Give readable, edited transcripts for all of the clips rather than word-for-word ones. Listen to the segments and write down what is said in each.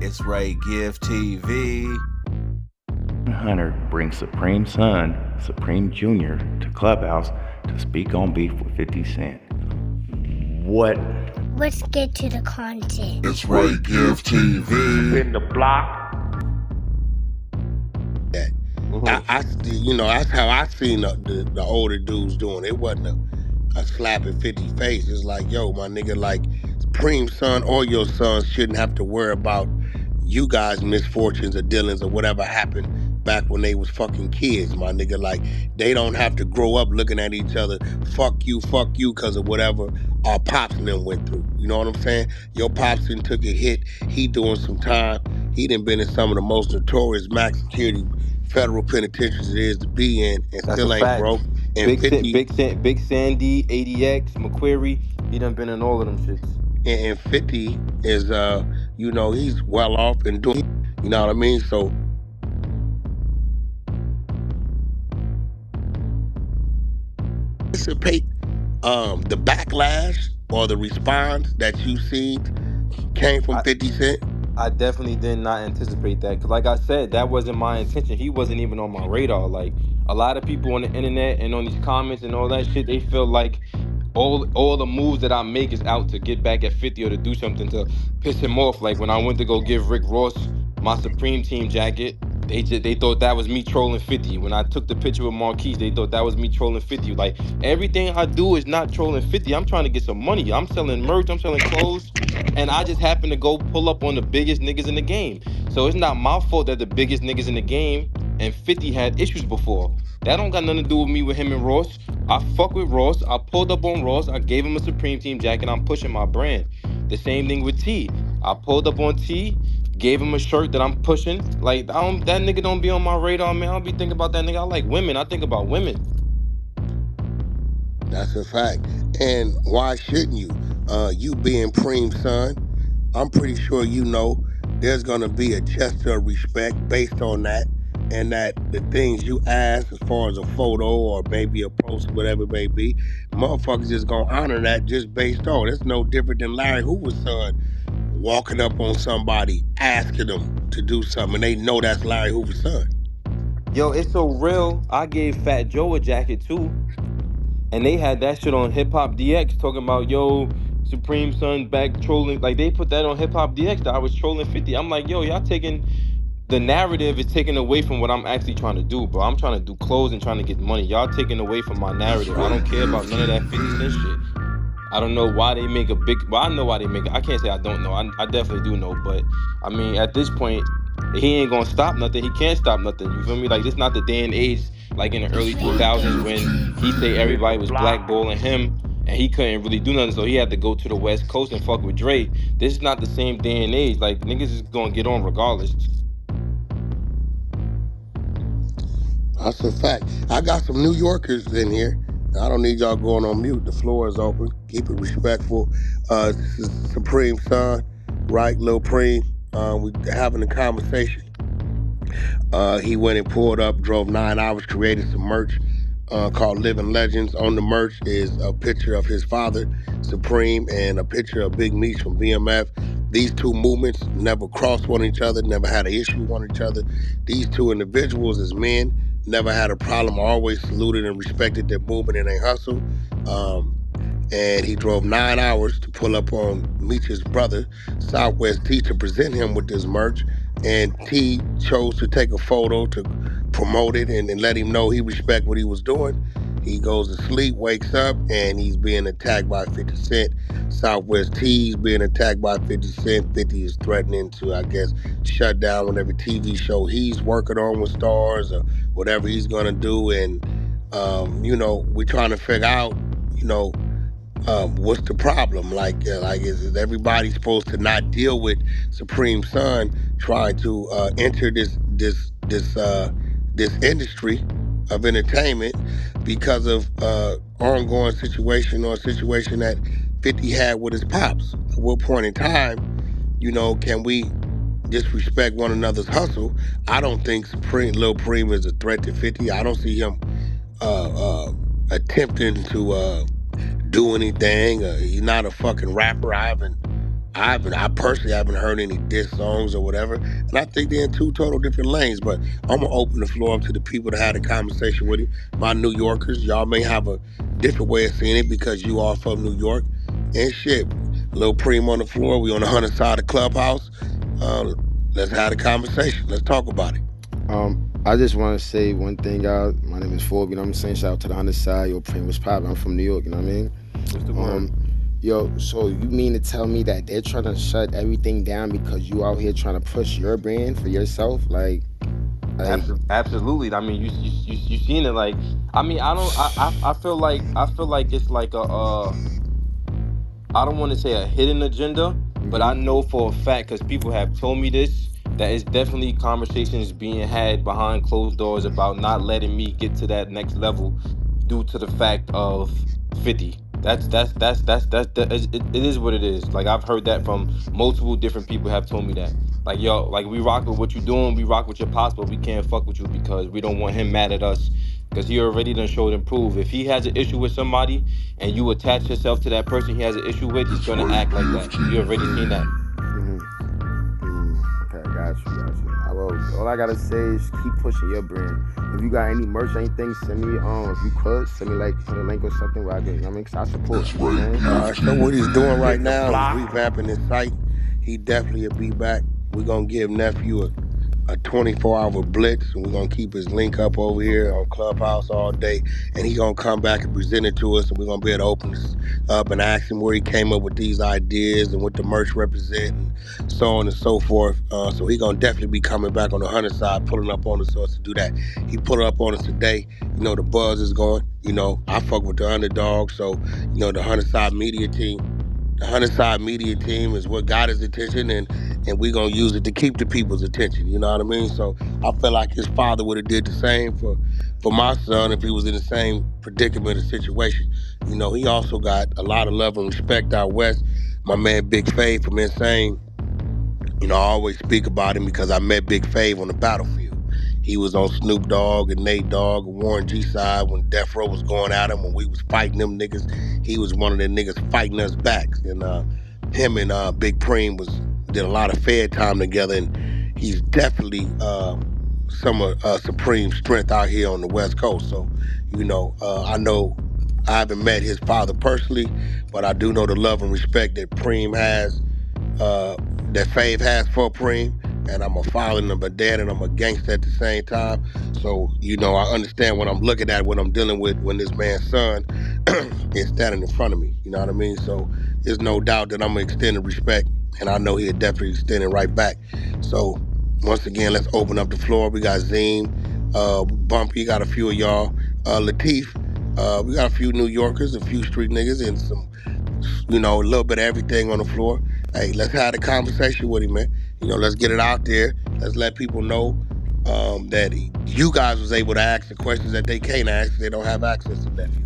It's Ray Gift TV. Hunter brings Supreme Son, Supreme Jr. to Clubhouse to speak on beef with 50 Cent. What? Let's get to the content. It's Ray Gift TV. In the block. That that's how I seen the older dudes doing. It wasn't a slap in 50 face. It's like, yo, my nigga, like Preme Son or your sons shouldn't have to worry about you guys' misfortunes or dealings or whatever happened back when they was fucking kids, my nigga. Like, they don't have to grow up looking at each other, fuck you, because of whatever our pops and them went through. You know what I'm saying? Your pops done took a hit. He doing some time. He done been in some of the most notorious max security federal penitentiaries it is to be in, and That's still a ain't fact. broke. And Big Sandy, ADX, McQuarrie, he done been in all of them shits. and 50 is he's well off and doing, you know what I mean? So anticipate the backlash or the response that you seen came from 50 Cent. I definitely did not anticipate that, because like I said, that wasn't my intention. He wasn't even on my radar. Like, a lot of people on the internet and on these comments and all that shit, they feel like all the moves that I make is out to get back at 50 or to do something to piss him off. Like when I went to go give Rick Ross my Supreme Team jacket, they thought that was me trolling 50. When I took the picture with Marquise, they thought that was me trolling 50. Like, everything I do is not trolling 50. I'm trying to get some money. I'm selling merch, I'm selling clothes, and I just happen to go pull up on the biggest niggas in the game. So it's not my fault that the biggest niggas in the game and 50 had issues before. That don't got nothing to do with me with him and Ross. I fuck with Ross. I pulled up on Ross. I gave him a Supreme Team jacket. I'm pushing my brand. The same thing with T. I pulled up on T, gave him a shirt that I'm pushing. Like, that nigga don't be on my radar, man. I don't be thinking about that nigga. I like women. I think about women. That's a fact. And why shouldn't you? You being Preme Son, I'm pretty sure you know there's gonna be a gesture of respect based on that, and that the things you ask as far as a photo or maybe a post, whatever it may be, motherfuckers just gonna honor that just based on. It's no different than Larry Hoover's son walking up on somebody asking them to do something, and they know that's Larry Hoover's son. Yo, it's so real. I gave Fat Joe a jacket too, and they had that shit on Hip Hop DX talking about, yo, Supreme Son back trolling. Like, they put that on Hip Hop DX that I was trolling 50. I'm like, yo, y'all taking the narrative is taken away from what I'm actually trying to do, bro. I'm trying to do clothes and trying to get money. Y'all taking away from my narrative. I don't care about none of that 50 Cent shit. I don't know why they make a big. Well, I know why they make it. I can't say I don't know. I definitely do know. But I mean, at this point, he ain't gonna stop nothing. He can't stop nothing. You feel me? Like, this not the day and age like in the early 2000s when he say everybody was blackballing him and he couldn't really do nothing, so he had to go to the West Coast and fuck with Dre. This is not the same day and age. Like, niggas is gonna get on regardless. That's a fact. I got some New Yorkers in here. I don't need y'all going on mute. The floor is open. Keep it respectful. This is Supreme Son, right? Lil Preme. We having a conversation. He went and pulled up, drove 9 hours, created some merch called Living Legends. On the merch is a picture of his father, Supreme, and a picture of Big Meech from BMF. These two movements never crossed one each other, never had an issue with one each other. These two individuals as men never had a problem, always saluted and respected their movement and their hustle. And he drove 9 hours to pull up on Meech's brother, Southwest T, to present him with this merch. And T chose to take a photo to promote it and let him know he respect what he was doing. He goes to sleep, wakes up, and he's being attacked by 50 Cent. Southwest T's being attacked by 50 Cent. 50 is threatening to, I guess, shut down whatever TV show he's working on with stars or whatever he's gonna do. And we're trying to figure out, what's the problem? Like is everybody supposed to not deal with Supreme Son trying to enter this industry of entertainment because of ongoing situation or a situation that 50 had with his pops? At what point in time, can we disrespect one another's hustle? I don't think Lil Preme is a threat to 50. I don't see him attempting to do anything. He's not a fucking rapper. I haven't I personally haven't heard any diss songs or whatever, and I think they're in two total different lanes. But I'm gonna open the floor up to the people that had a conversation with him. My New Yorkers, y'all may have a different way of seeing it because you are from New York, and shit. Little Preme on the floor. We on the 100 side of Clubhouse. Uh, let's have a conversation. Let's talk about it. I just want to say one thing, y'all. My name is Forbes, you know what I'm saying? Shout out to the 100 side. Yo, Preme was poppin'. I'm from New York, you know what I mean? What's the word? Um, yo, so you mean to tell me that they're trying to shut everything down because you out here trying to push your brand for yourself? Like, Absolutely. I mean, you seen it. Like, I mean, I don't. I feel like it's like a. I don't want to say a hidden agenda, but I mm-hmm. know for a fact because people have told me this that it's definitely conversations being had behind closed doors about not letting me get to that next level due to the fact of 50. It is what it is. Like I've heard that from multiple different people have told me that. Like yo, like we rock with what you doing, we rock with your pops, but we can't fuck with you because we don't want him mad at us because he already done showed and proved. If he has an issue with somebody and you attach yourself to that person he has an issue with, he's That's gonna right, act like that. gift You already seen TV. that. Okay, got you. All I gotta say is keep pushing your brand. If you got any merch, anything, send me if you could send me like put a link or something where I can, you know what I mean, 'cause I support. That's You know what right, I'm saying? gift So what he's doing TV. right Big now is supply. revamping his site. He definitely will be back. We're gonna give nephew a 24-hour blitz, and we're gonna keep his link up over here on Clubhouse all day. And he gonna come back and present it to us, and we're gonna be able to open this up and ask him where he came up with these ideas and what the merch represent, and so on and so forth. So he gonna definitely be coming back on the 100 side, pulling up on us so us to do that. He put up on us today. You know the buzz is going. You know I fuck with the underdog, so you know the 100 side media team. The 100 side media team is what got his attention, and we're gonna use it to keep the people's attention. You know what I mean? So I feel like his father would have did the same for my son if he was in the same predicament or situation. You know, he also got a lot of love and respect out west. My man Big Faye from Insane, you know, I always speak about him because I met Big Fave on the battlefield. He was on Snoop Dogg and Nate Dogg and Warren G side when Death Row was going at him when we was fighting them niggas. He was one of the niggas fighting us back. And him and Big Preme did a lot of Fed time together, and he's definitely some of Supreme strength out here on the West Coast. So, you know, I know I haven't met his father personally, but I do know the love and respect that Preme has, uh, that Fave has for Preem, and I'm a father, I'm a dad, and I'm a gangster at the same time. So, you know, I understand what I'm looking at, what I'm dealing with when this man's son is standing in front of me. You know what I mean? So there's no doubt that I'm gonna extend the respect, and I know he'll definitely extend it right back. So once again, let's open up the floor. We got Zine, Bumpy, got a few of y'all, Latif. We got a few New Yorkers, a few street niggas, and some, you know, a little bit of everything on the floor. Hey, let's have a conversation with him, man. You know, let's get it out there. Let's let people know that you guys was able to ask the questions that they can't ask. They don't have access to nephew.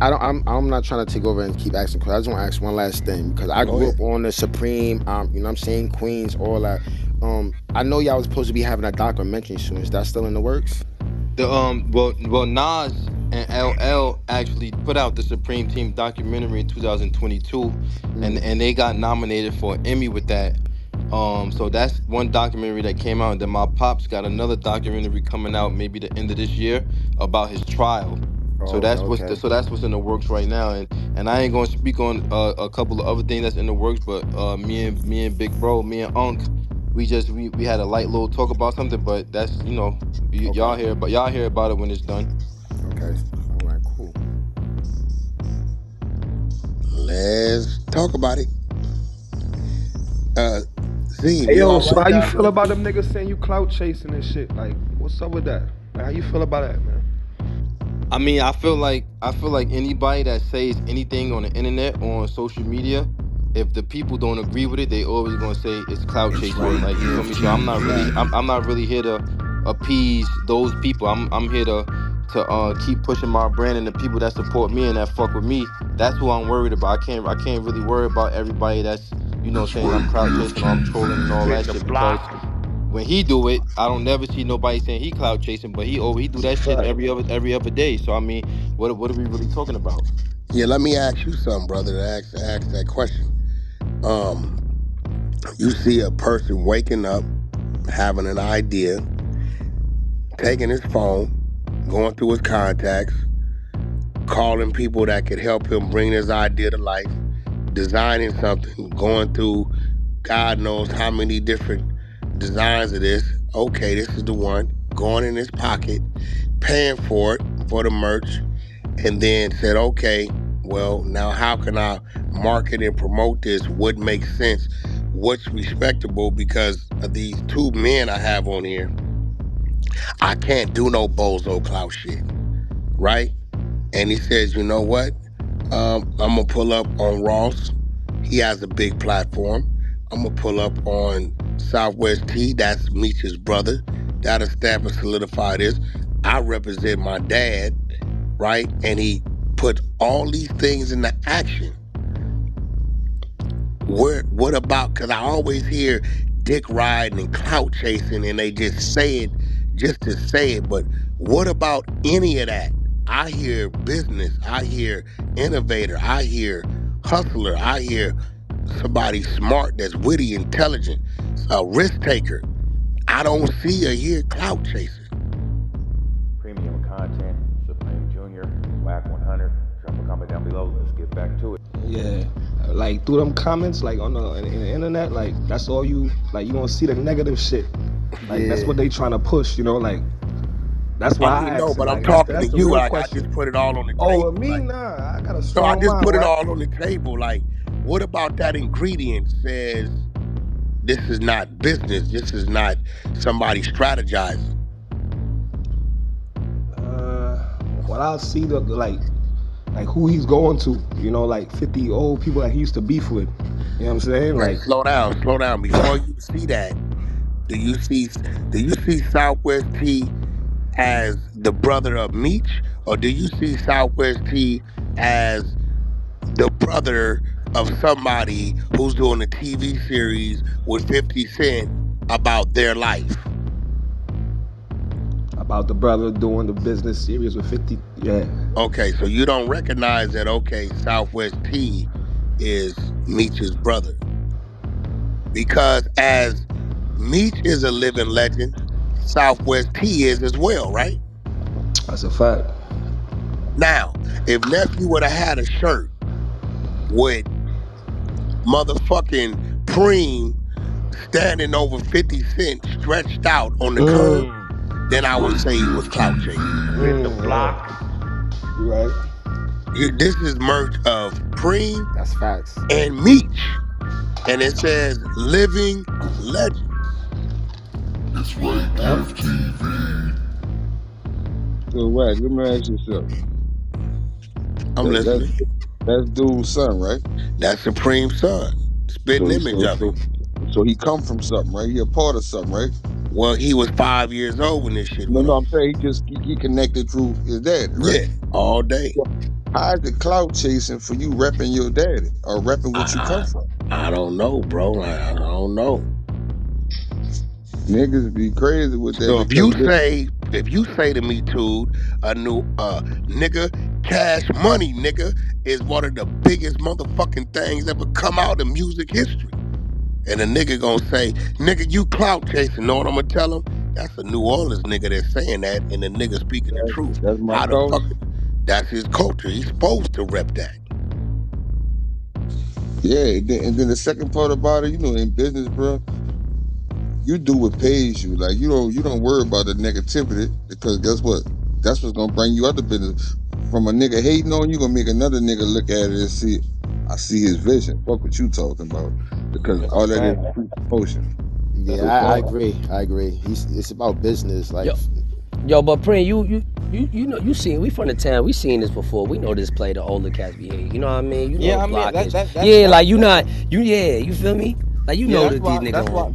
I don't I'm not trying to take over and keep asking questions. I just want to ask one last thing because I Go grew ahead. up on the Supreme, you know what I'm saying, Queens, all that. I know y'all was supposed to be having a documentary soon. Is that still in the works? The well Nas and LL actually put out the Supreme Team documentary in 2022, Mm. and they got nominated for an Emmy with that. So that's one documentary that came out. And then my pops got another documentary coming out maybe the end of this year about his trial. Oh, So okay, that's okay. what's in the works right now. And I ain't gonna speak on a couple of other things that's in the works, but me and Big Bro, me and Unc, we had a light little talk about something, but that's Okay. y'all hear about it when it's done. Okay. All right, cool. Let's talk about it. Uh, Zine, Hey you yo, all so right how you down feel there? about them niggas saying you clout chasing and shit? Like, what's up with that? Like, how you feel about that, man? I mean, I feel like anybody that says anything on the internet or on social media, if the people don't agree with it, they always gonna say it's clout That's chasing. right, Like you feel me? gift So TV. I'm not really here to appease those people. I'm here to keep pushing my brand and the people that support me and that fuck with me. That's who I'm worried about. I can't really worry about everybody that's That's saying I'm right, clout gift chasing or I'm trolling and all TV. Big that shit because supply. when he do it, I don't never see nobody saying he cloud chasing, but he do That's a that shit fact. every other day. So I mean, what are we really talking about? Yeah, let me ask you something, brother. To ask that question. Um, you see a person waking up, having an idea, taking his phone, going through his contacts, calling people that could help him bring his idea to life, designing something, going through God knows how many different designs of this. Okay, this is the one. Going in his pocket, paying for it, for the merch, and then said, okay, well, now how can I market and promote this? What makes sense? What's respectable? Because of these two men I have on here, I can't do no bozo clout shit, right? And he says, you know what? I'm gonna pull up on Ross. He has a big platform. I'm gonna pull up on Southwest T. That's Meech's brother. That'll stamp and solidify this. I represent my dad, right? And he put all these things into action. What about? Because I always hear dick riding and clout chasing, and they just say it just to say it. But what about any of that? I hear business. I hear innovator. I hear hustler. I hear somebody smart that's witty, intelligent, a risk taker. I don't see or hear clout chasing. Premium content, Supreme Junior, Wack 100. Drop a comment down below. Let's get back to it. Yeah, like through them comments, like on in the internet, like that's all you like. You gonna see the negative shit. Like that's Yeah. what they trying to push. You know, like that's I why I know, asked him. but I'm Like talking to that's the you. real Like I question. just put it all on the Oh, table. with me, Like nah, I got a no, I strong just mind, put it right? all on the table. Like, what about that ingredient says this is not business. This is not somebody strategizing. Uh, what I see like who he's going to. You know, like 50 old people that he used to beef with. You know what I'm saying? Okay, Like, slow down, slow down. Before you see that, do you see do you see Southwest T as the brother of Meech, or do you see Southwest T as the brother of somebody who's doing a TV series with 50 Cent about their life? about the brother doing the business series with 50. Yeah, Okay, so you don't recognize that, okay, Southwest T is Meech's brother. Because as Meech is a living legend, Southwest T is as well, right? that's a fact. Now, if nephew would have had a shirt with motherfucking Preme standing over 50 Cent stretched out on the curb, then I would say he was clout chasing. Spin the block. You right? This is merch of Preme That's facts. and Meech, and it says living legends. It's right, Gift TV. So, Wack, let me ask you something. I'm That, listening. that's dude's son, right? That's Supreme's son. Spitting So, image so, of him. so, so he come from something, right? He a part of something, right? Well, he was 5 years old when this shit No, went no, on. I'm saying he connected through his daddy, right? Yeah, all day. So how is the clout chasing for you repping your daddy or repping what you come I, from? I don't know, bro. I don't know. Niggas be crazy with that So because if you say to me, dude, a new nigga, cash money, nigga, is one of the biggest motherfucking things ever come out in music history. And a nigga gonna say, nigga, you clout chasing. Know what I'm gonna tell him? That's a New Orleans nigga that's saying that, and the nigga speaking the truth. that's my How the culture. fuck? That's his culture. He's supposed to rep that. Yeah, and then the second part about it, in business, bro, you do what pays you. Like you don't worry about the negativity because guess what? That's what's gonna bring you other business. From a nigga hating on you, gonna make another nigga look at it and see, I see his vision. Fuck what you talking about because That's a all that is fact. free promotion. Yeah, So I fuck. agree. I agree. It's about business. Like, Yo, but Prem, you know, you seen, we from the town, we seen this before. We know this play the older cats behave. You know what I mean? You know Yeah, the I mean block is. that's Yeah, like you not, yeah, you feel me? Like you yeah, know that these niggas on.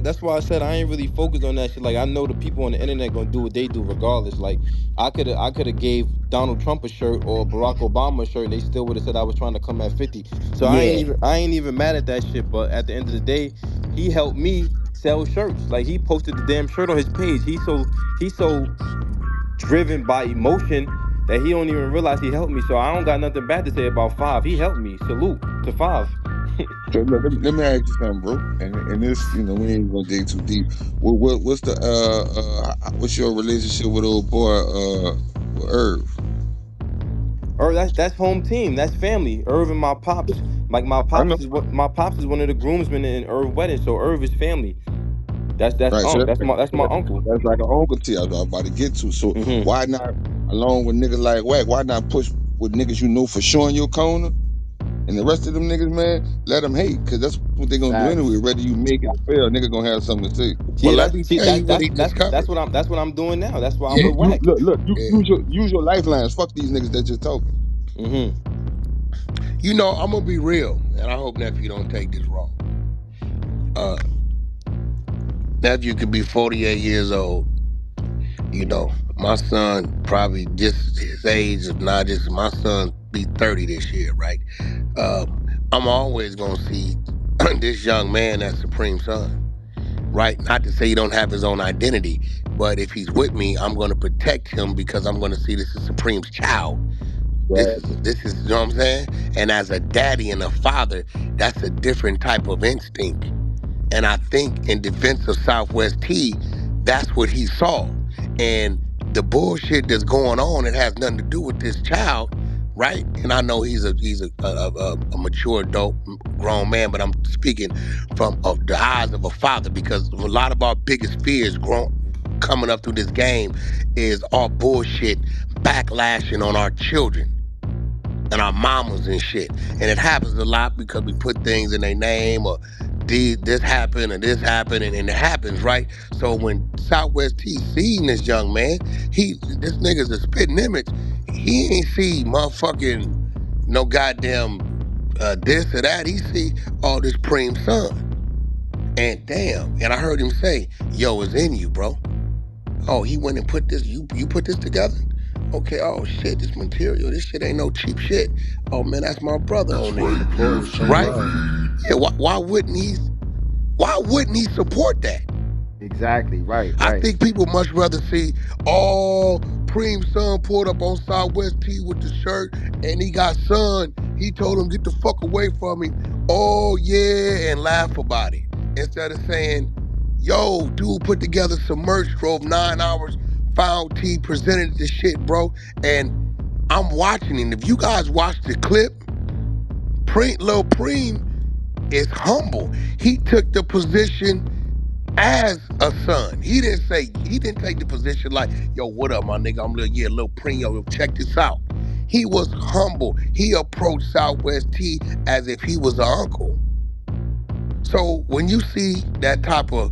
that's why I said I ain't really focused on that shit. Like I know the people on the internet gonna do what they do regardless. Like I could have gave Donald Trump a shirt or Barack Obama a shirt and they still would have said I was trying to come at 50. So Yeah, I ain't even mad at that shit. But at the end of the day, he helped me sell shirts. Like he posted the damn shirt on his page. He's so driven by emotion that he don't even realize he helped me. So I don't got nothing bad to say about Five. He helped me. Salute to Five. So look, let me ask you something, bro. And this, we ain't gonna dig too deep. What's the what's your relationship with old boy with Irv? Or that's home team. That's family. Irv and my pops. Like I know. my pops is one of the groomsmen in Irv wedding. So Irv is family. That's Right. So unc. That's my uncle. that's like an uncle T I was about to get to. So Hmm. why not, along with niggas like Wack, why not push with niggas you know for sure in your corner? And the rest of them niggas, man, let them hate, cause that's what they gonna do anyway. Facts. Whether you make it or fail, nigga gonna have something to say. See, Well, let me tell you what he that's discovered. what I'm doing now. That's why I'm Yeah, with Wack. You yeah. use your lifelines. Fuck these niggas that just talking. Hmm. I'm gonna be real, and I hope nephew don't take this wrong. Uh, nephew could be 48 years old. My son probably just his age, if not just my son, be 30 this year, right? Uh, I'm always gonna see this young man as Supreme Son, right? Not to say he don't have his own identity, but if he's with me, I'm gonna protect him because I'm gonna see this as Supreme's child. Right. This is, you know what I'm saying? And as a daddy and a father, that's a different type of instinct. And I think in defense of Southwest T, that's what he saw. And the bullshit that's going on, it has nothing to do with this child, right? And I know he's a mature adult, grown man, but I'm speaking from of the eyes of a father because a lot of our biggest fears coming up through this game is our bullshit backlashing on our children and our mamas and shit. And it happens a lot because we put things in their name or this happened and this happened and it happens, right? So when Southwest T seen this young man, this nigga's a spitting image. He ain't see motherfucking no goddamn this or that. He see all this Preme son. And damn, and I heard him say, yo, it's in you, bro. Oh, he went and put this, you put this together? Okay, oh shit, this material, this shit ain't no cheap shit. Oh man, that's my brother That's on there. right, Supporting, showing Right? love. DOTCC. Yeah, why wouldn't he support that? Exactly. Right. I Right. think people much rather see, oh, Preem son pulled up on Southwest T with the shirt and he got son. He told him, get the fuck away from him. Oh, yeah, and laugh about it. Instead of saying, yo, dude put together some merch, drove 9 hours, found T, presented the shit, bro. And I'm watching it. If you guys watch the clip, Lil Preem is humble. He took the position as a son. He didn't take the position like, yo, what up, my nigga? I'm little Primo, yo, check this out. He was humble. He approached Southwest T as if he was an uncle. So when you see that type of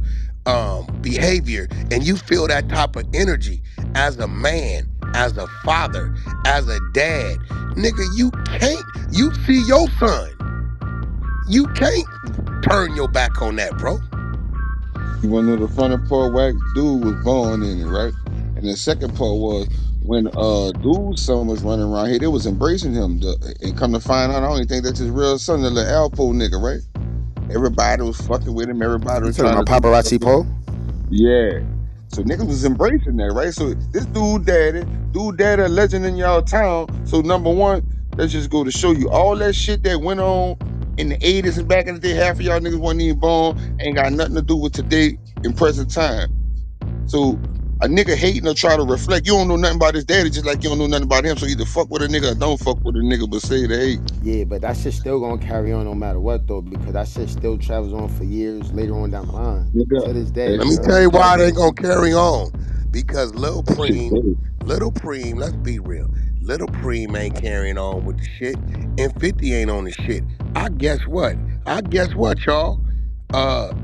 behavior and you feel that type of energy as a man, as a father, as a dad, nigga, you see your son. You can't turn your back on that, bro. You want to know the funny part? Wack, dude was born in it, right? And the second part was when dude's son was running around here, they was embracing him. And come to find out, I don't even think that's his real son, the little Alpo nigga, right? Everybody was fucking with him. Everybody You was talking trying about to do stuff paparazzi with him. Poe? Yeah. So niggas was embracing that, right? So this dude daddy, a legend in y'all town. So number one, let's just go to show you all that shit that went on in the 80s and back in the day. Half of y'all niggas wasn't even born, ain't got nothing to do with today in present time. So a nigga hating or try to reflect, you don't know nothing about his daddy, just like you don't know nothing about him. So either fuck with a nigga or don't fuck with a nigga, but say the hate. Yeah, but that shit still gonna carry on no matter what though, because that shit still travels on for years later on down the line. Nigga, To this day, hey, Let you me feel tell me? you why it ain't gonna carry on. Because that shit dead. Little Preem, let's be real. Little Preem ain't carrying on with the shit, and 50 ain't on the shit. I guess what, y'all?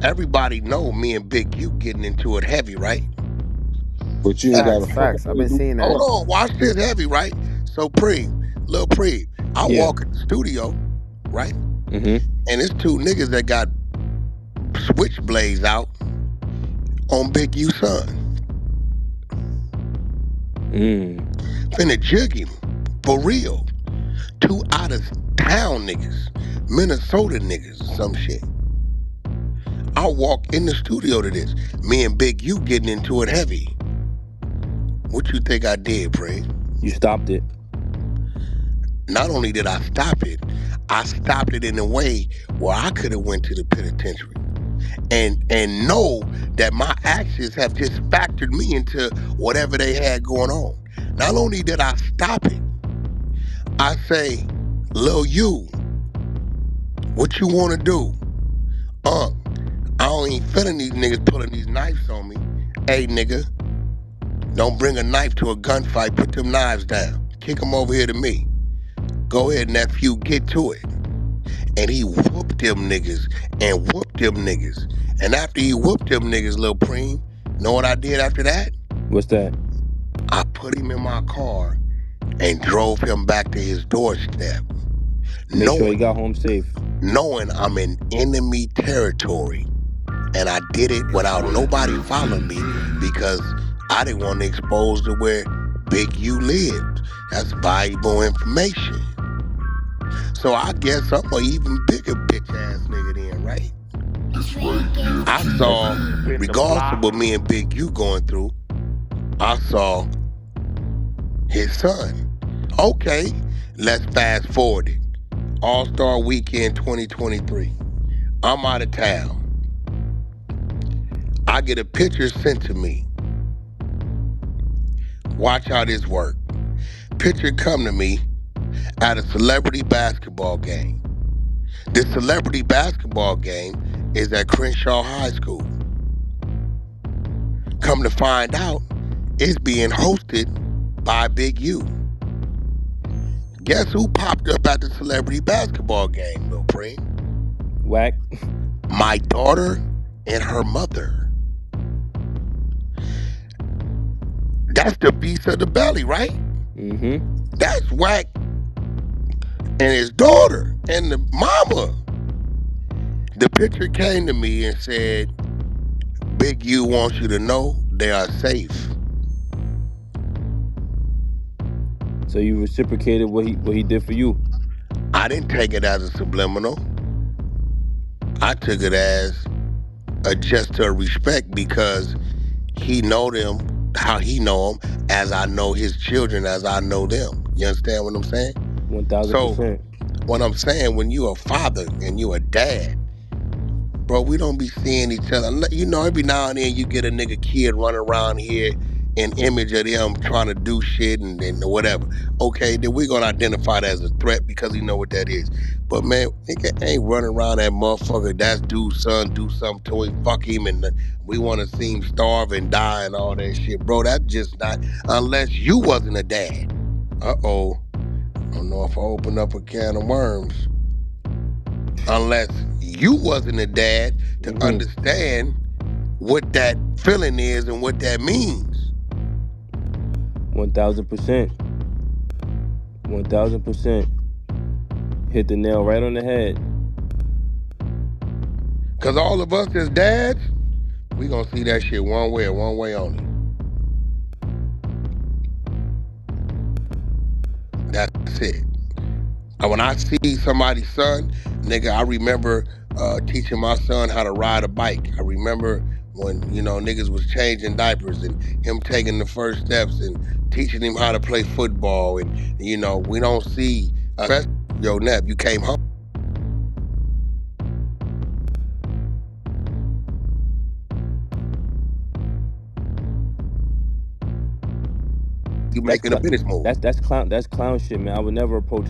Everybody know me and Big U getting into it heavy, right? But you ain't Heavy. got a Facts, fucking facts. I've thing been to do seeing with that. Hold that. on, watch this heavy, right? So Lil Preem, I Yeah. walk in the studio, right? Hmm. And it's two niggas that got switchblades out on Big U son. Mm. Finna jig him. For real. Two out of town niggas. Minnesota niggas or some shit. I walk in the studio to this. Me and Big U getting into it heavy. What you think I did, Pray? You stopped it. Not only did I stopped it in a way where I could have went to the penitentiary. And know that my actions have just factored me into whatever they had going on. Not only did I stop it, I say, Lil you, what you wanna do? I ain't feeling these niggas pulling these knives on me. Hey nigga, don't bring a knife to a gunfight, put them knives down. Kick them over here to me. Go ahead, nephew, get to it. And he whooped them niggas and whooped them niggas. And after he whooped them niggas, Lil Preme, know what I did after that? What's that? I put him in my car and drove him back to his doorstep, Make sure he knowing got home safe. I'm in enemy territory. And I did it That's without right, nobody Dev following me TV. because I didn't want to expose to where Big U lived. That's valuable information. So I guess I'm an even bigger bitch ass nigga then, right? That's right, Dev I saw, TV. With the regardless of block. what me and Big U going through, I saw his son. Okay, let's fast forward it. All-Star Weekend 2023. I'm out of town. I get a picture sent to me. Watch how this work. Picture come to me at a celebrity basketball game. This celebrity basketball game is at Crenshaw High School. Come to find out, it's being hosted by Big U. Guess who popped up at the celebrity basketball game, Lil Preme? Wack. My daughter and her mother. That's the beast of the belly, right? Mm-hmm. That's Wack and his daughter and the mama. The picture came to me and said, Big U wants you to know they are safe. So you reciprocated what he did for you. I didn't take it as a subliminal. I took it as a gesture of respect because he know them how he know them as I know his children as I know them. You understand what I'm saying? So 1000%. what I'm saying, when you a father and you a dad, bro, we don't be seeing each other. You know, every now and then you get a nigga kid running around here, an image of them trying to do shit and whatever. Okay, then we gonna identify that as a threat because we know what that is. But man, nigga ain't running around that motherfucker. That's dude's son, do something to him, fuck him, and we want to see him starve and die and all that shit, bro. That's just not unless you wasn't a dad. Uh-oh. I don't know if I open up a can of worms. Unless you wasn't a dad to understand what that feeling is and what that means. 1000%. 1000%. Hit the nail right on the head. Cause all of us as dads, we gonna see that shit one way and one way only. That's it. And when I see somebody's son, nigga, I remember teaching my son how to ride a bike. I remember when, you know, niggas was changing diapers and him taking the first steps and teaching him how to play football. And, you know, we don't see, yo, Nep, you came home. You making a business move. That's clown shit, man. I would never approach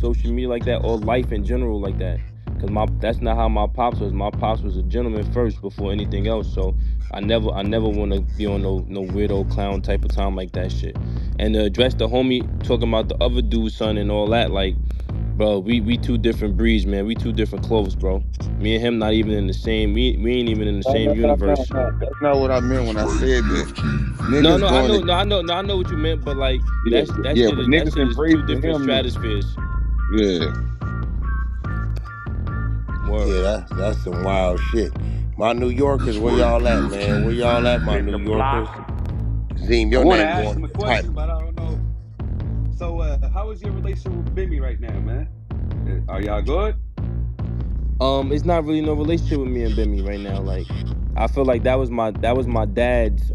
social media like that or life in general like that. Cause that's not how my pops was. My pops was a gentleman first before anything else. So I never want to be on no weirdo clown type of time like that shit. And to address the homie talking about the other dude's son and all that, like, bro, we two different breeds, man. We two different clothes, bro. Me and him not even in the same. We ain't even in the same universe. That's not what I meant when I said that. No, Niggas I going know, to I know what you meant, but like yeah, yeah, but that niggas shit is two embracing different him. stratospheres. Yeah, Word. Yeah, that's some wild shit. My New Yorkers, where y'all at, man? Where y'all at, my New Yorkers? Zim, I your want to name ask going him a in the title. question, but I don't know. So, how is your relationship with Bimmy right now, man? Are y'all good? It's not really no relationship with me and Bimmy right now. Like, I feel like that was my dad's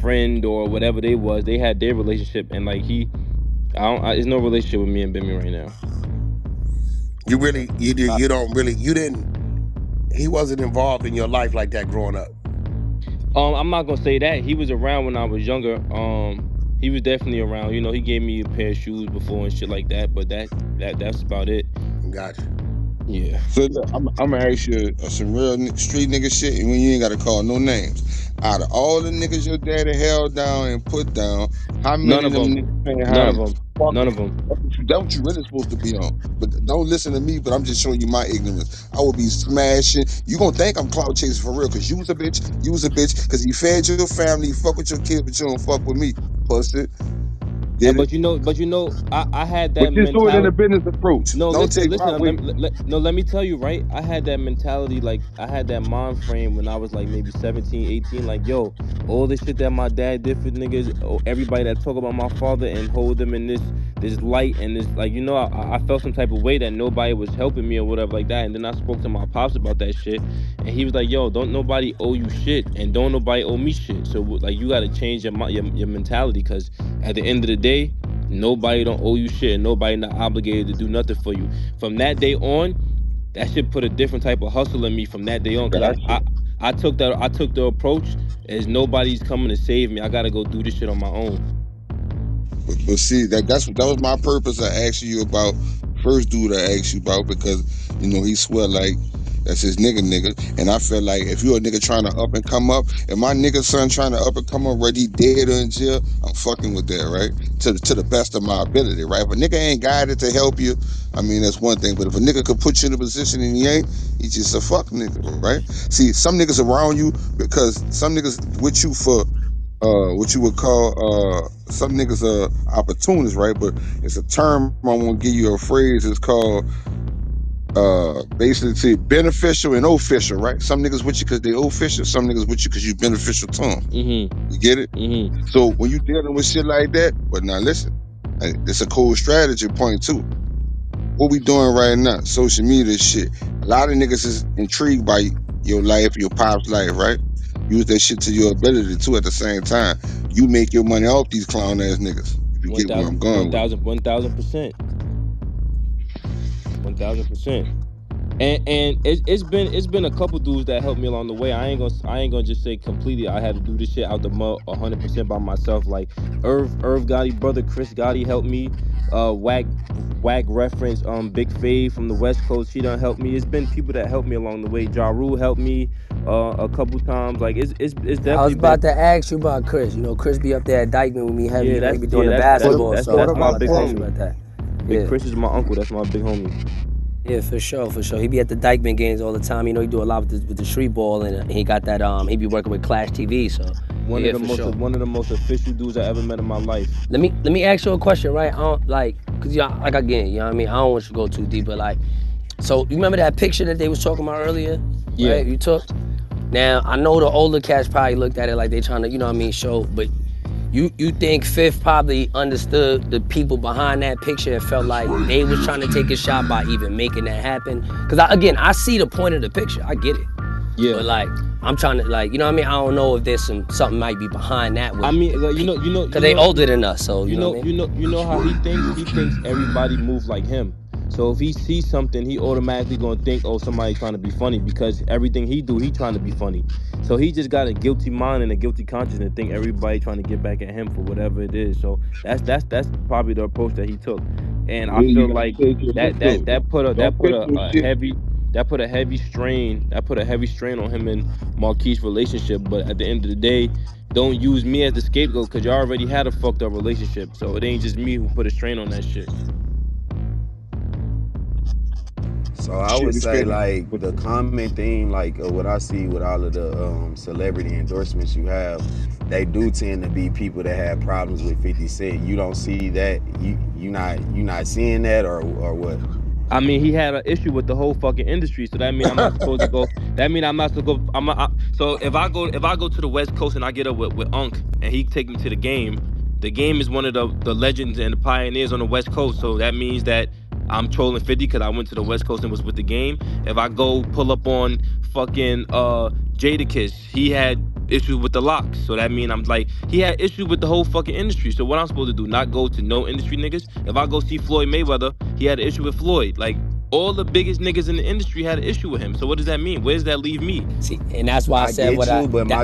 friend or whatever they was. They had their relationship, and like there's no relationship with me and Bimmy right now. You really, I, you don't really, you didn't. He wasn't involved in your life like that growing up. I'm not gonna say that he was around when I was younger. He was definitely around. You know, he gave me a pair of shoes before and shit like that. But that's about it. Gotcha. Yeah. So look, I'm gonna ask you some real street nigga shit, and when you ain't gotta call no names. Out of all the niggas your daddy held down and put down, how None many of of them them. niggas saying None how of them. fuck? None of them. That's what you really supposed to be on. But don't listen to me. But I'm just showing you my ignorance. I will be smashing. You gonna think I'm cloud chasing for real? Cause you was a bitch. You was a bitch. Cause you fed your family. You fuck with your kids, but you don't fuck with me. Pussy. Get it? But you know, I had But that just do it in a mentality. business approach. No, Don't listen, take my listen. way. No, let me tell you, right? I had that mentality, like I had that mind frame when I was like maybe 17, 18. Like, yo, all the shit that my dad did for niggas, or everybody that talk about my father and hold them in this light and this, like, you know, I felt some type of way that nobody was helping me or whatever like that. And then I spoke to my pops about that shit, and he was like, yo, don't nobody owe you shit, and don't nobody owe me shit. So like, you got to change your mentality, because at the end of the day, nobody don't owe you shit, and nobody not obligated to do nothing for you. From that day on, that shit put a different type of hustle in me from that day on. Cause Gotcha. I took the approach as nobody's coming to save me. I gotta go do this shit on my own. But see, that was my purpose of asking you about first dude I asked you about because he swear like that's his nigga, and I feel like if you're a nigga trying to up and come up, and my nigga son trying to up and come up, right, he dead or in jail, I'm fucking with that, right? To the best of my ability, right? If a nigga ain't guided to help you, I mean that's one thing. But if a nigga could put you in a position and he ain't, he's just a fuck nigga, right? See, some niggas around you because some niggas with you for what you would call some niggas opportunists, right? But it's a term I want to give you a phrase. It's called basically beneficial and official, right? Some niggas with you because they official, some niggas with you because you beneficial to them. You get it? So when you dealing with shit like that, but now listen, it's a cool strategy point too. What we doing right now, social media shit. A lot of niggas is intrigued by your life, your pop's life, right? Use that shit to your ability too. At the same time, you make your money off these clown ass niggas. If you One get where I'm thousand, going with it. 1,000%, 1,000%. And it's been a couple dudes that helped me along the way. I ain't gonna just say completely I had to do this shit out the mud 100% by myself. Like Irv Gotti brother Chris Gotti helped me. Wack reference Big Fave from the West Coast. She done helped me. It's been people that helped me along the way. Ja Rule helped me a couple times. Like it's I was definitely been. about to ask you about Chris. You know, Chris be up there at Dykeman with me heavy. Yeah, You know, he that's be doing yeah the What, basketball. that's So what that's I'm my about about big to ask Preme? you homie. about that. Big Yeah. Chris is my uncle. That's my big homie. Yeah, for sure, for sure. He be at the Dykeman games all the time. You know, he do a lot with the street ball, and he got that. He be working with Clash TV. So yeah, for sure. One of the most official dudes I ever met in my life. Let me ask you a question, right? I don't like, cause y'all, like again, you know what I mean. I don't want you to go too deep, but like, so you remember that picture that they was talking about earlier, Yeah. right? You took. Now I know the older cats probably looked at it like they trying to, you know what I mean, show, but you think Fifth probably understood the people behind that picture and felt like they was trying to take a shot by even making that happen? Cause again, I see the point of the picture, I get it, Yeah. but like I'm trying to, like, you know what I mean. I don't know if there's something might be behind that with, I mean, like, cause they older than us, so you know what I mean. you know how he thinks. He thinks everybody move like him. So if he sees something, he automatically gonna think, oh, somebody trying to be funny, because everything he do, he trying to be funny. So he just got a guilty mind and a guilty conscience and think everybody trying to get back at him for whatever it is. So that's probably the approach that he took, and I Yeah, you feel gotta like take your look though. that Don't put pick no a shit. heavy that put a heavy strain on him and Marquise relationship. But at the end of the day, don't use me as the scapegoat, because you already had a fucked up relationship. So it ain't just me who put a strain on that shit. So I Shit would is say crazy. like But the common theme, like what I see with all of the celebrity endorsements you have, they do tend to be people that have problems with 50 Cent. You don't see that. You not seeing that, or what? I mean, he had an issue with the whole fucking industry, so that mean I'm not supposed to go. That mean I'm not supposed to go. So if I go to the West Coast and I get up with Unc and he take me to the game. The game is one of the legends and the pioneers on the West Coast, so that means that I'm trolling 50 because I went to the West Coast and was with the game. If I go pull up on fucking Jadakiss, he had issues with the locks. So that mean I'm like he had issues with the whole fucking industry. So what I'm supposed to do? Not go to no industry niggas? If I go see Floyd Mayweather, he had an issue with Floyd. Like all the biggest niggas in the industry had an issue with him. So what does that mean? Where does that leave me? See, and that's why I I said get what you, but that.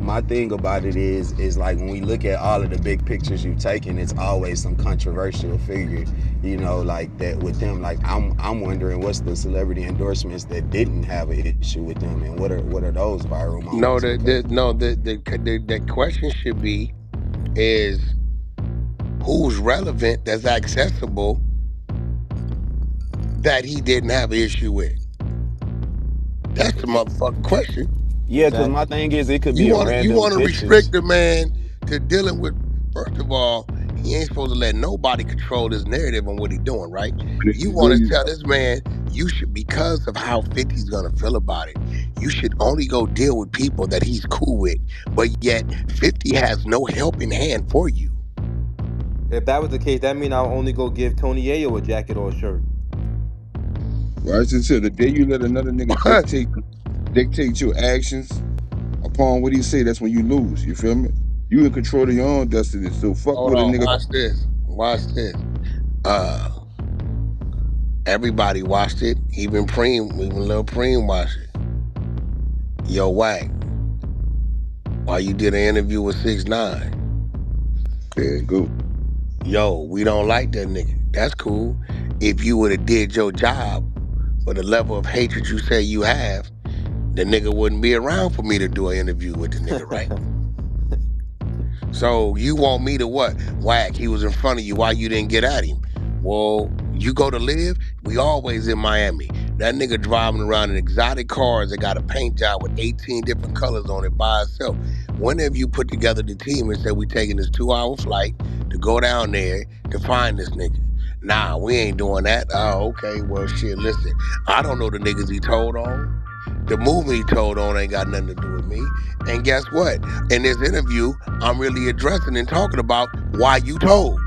my thing about it is like when we look at all of the big pictures you've taken, it's always some controversial figure, you know, like that with them. Like I'm wondering what's the celebrity endorsements that didn't have an issue with them, and what are those viral moments? No, Because the question should be is who's relevant that's accessible that he didn't have an issue with. That's the motherfucking question. yeah, because my Exactly. thing is it could You be a want random to pictures. restrict the man to dealing with. First of all, he ain't supposed to let nobody control his narrative on what he's doing, right? But if You you want to really, tell this man you should, because of how 50's gonna feel about it, you should only go deal with people that he's cool with. But yet 50 has no helping hand for you. If that was the case, that mean I'll only go give Tony Yayo a jacket or a shirt. right? I just said the day you let another nigga dictate your actions upon what he say, that's when you lose. You feel me? You in control of your own destiny. So fuck Hold what a on, nigga. watch this. Watch this. Uh, Everybody watched it. Even Preme, even Lil Preme watched it. Yo, Wack, why you did an interview with 6ix9ine? There you go. Yo, we don't like that nigga. That's cool. If you would have did your job with the level of hatred you say you have, the nigga wouldn't be around for me to do an interview with the nigga, right? So you want me to what? Whack, he was in front of you. Why you didn't get at him? Well, you go to live, we always in Miami. That nigga driving around in exotic cars that got a paint job with 18 different colors on it by itself. When have you put together the team and said we taking this 2-hour flight to go down there to find this nigga? Nah, we ain't doing that. Oh, okay. Well, shit, listen. I don't know the niggas he told on. The movie he told on ain't got nothing to do with me. And guess what? In this interview, I'm really addressing and talking about why you told.